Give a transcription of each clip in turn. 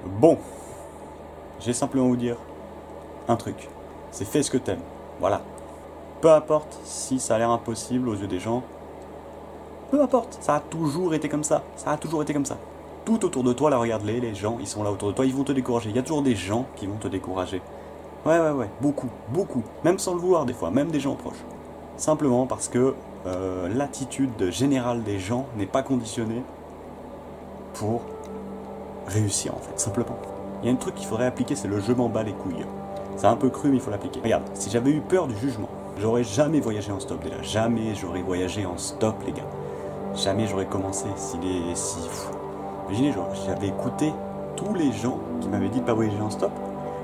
Bon, j'ai simplement à vous dire un truc. C'est fais ce que t'aimes. Voilà. Peu importe si ça a l'air impossible aux yeux des gens. Peu importe, ça a toujours été comme ça. Ça a toujours été comme ça. Tout autour de toi, là, regarde-les, les gens, ils sont là autour de toi, ils vont te décourager. Il y a toujours des gens qui vont te décourager. Ouais, beaucoup, beaucoup. Même sans le vouloir, des fois, même des gens proches. Simplement parce que l'attitude générale des gens n'est pas conditionnée pour réussir, en fait, simplement. Il y a un truc qu'il faudrait appliquer, c'est le je m'en bats les couilles. C'est un peu cru, mais il faut l'appliquer. Regarde, si j'avais eu peur du jugement, j'aurais jamais voyagé en stop déjà. Jamais j'aurais voyagé en stop, les gars. Jamais j'aurais commencé Imaginez, j'avais écouté tous les gens qui m'avaient dit de pas voyager en stop.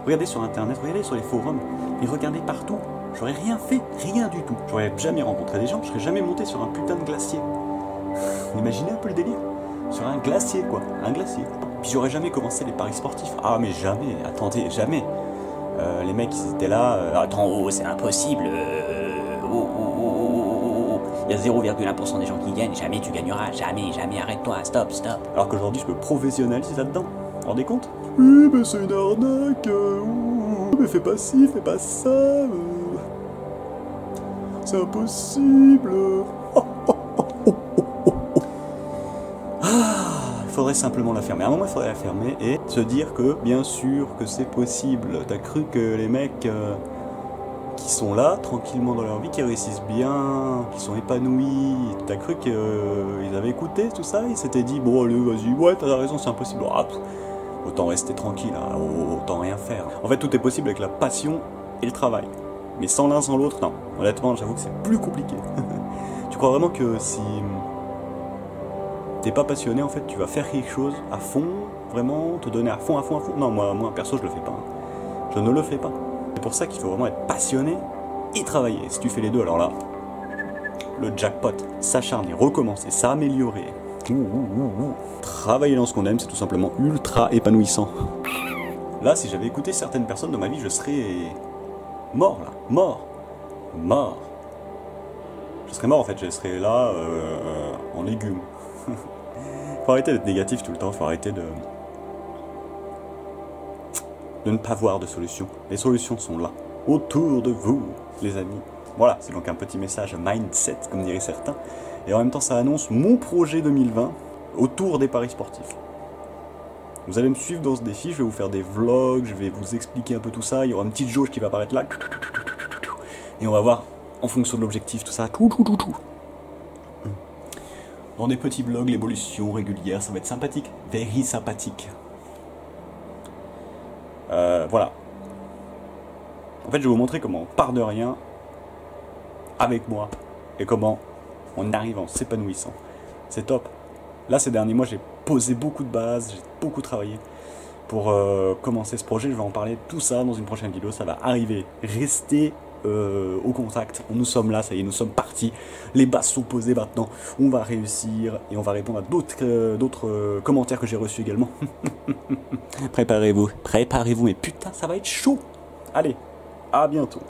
Regardez sur internet, regardez sur les forums, et regardez partout. J'aurais rien fait, rien du tout. J'aurais jamais rencontré des gens, je serais jamais monté sur un putain de glacier. Imaginez un peu le délire. Sur un glacier, quoi. Un glacier. Puis j'aurais jamais commencé les paris sportifs. Ah, mais jamais, attendez, jamais. Les mecs, ils étaient là. Attends, oh, c'est impossible. Il y a 0,1% des gens qui gagnent. Jamais tu gagneras. Jamais, jamais. Arrête-toi. Stop, stop. Alors qu'aujourd'hui, je me professionnalise là-dedans. Vous vous rendez compte? Oui, mais c'est une arnaque. Mais fais pas ci, fais pas ça. C'est impossible. Il faudrait simplement la fermer. À un moment, il faudrait la fermer et se dire que, bien sûr, que c'est possible. T'as cru que les mecs qui sont là, tranquillement dans leur vie, qui réussissent bien, qui sont épanouis, t'as cru qu'ils avaient écouté tout ça, ils s'étaient dit, bon, allez, vas-y, ouais, t'as raison, c'est impossible. Ah, autant rester tranquille, hein, autant rien faire. En fait, tout est possible avec la passion et le travail. Mais sans l'un, sans l'autre, non. Honnêtement, j'avoue que c'est plus compliqué. Tu crois vraiment que si t'es pas passionné, en fait, tu vas faire quelque chose à fond, vraiment, te donner à fond? Non, moi perso, je le fais pas. Je ne le fais pas. C'est pour ça qu'il faut vraiment être passionné et travailler. Si tu fais les deux, alors là, le jackpot, s'acharner, recommencer, s'améliorer. Travailler dans ce qu'on aime, c'est tout simplement ultra épanouissant. Là, si j'avais écouté certaines personnes dans ma vie, je serais mort, là. Mort. Je serais mort, en fait. Je serais là, en légumes. Faut arrêter d'être négatif tout le temps, faut arrêter de ne pas voir de solutions. Les solutions sont là, autour de vous, les amis. Voilà, c'est donc un petit message mindset, comme diraient certains. Et en même temps, ça annonce mon projet 2020 autour des paris sportifs. Vous allez me suivre dans ce défi, je vais vous faire des vlogs, je vais vous expliquer un peu tout ça. Il y aura une petite jauge qui va apparaître là. Et on va voir, en fonction de l'objectif, tout ça. Dans des petits vlogs, l'évolution régulière, ça va être sympathique. Very sympathique. Voilà. En fait, je vais vous montrer comment on part de rien avec moi et comment on arrive en s'épanouissant. C'est top. Là, ces derniers mois, j'ai posé beaucoup de bases, j'ai beaucoup travaillé pour commencer ce projet. Je vais en parler tout ça dans une prochaine vidéo. Ça va arriver. Restez au contact. Nous sommes là, ça y est, nous sommes partis. Les bases sont posées maintenant. On va réussir et on va répondre à d'autres commentaires que j'ai reçus également. Préparez-vous, mais putain, ça va être chaud. Allez, à bientôt.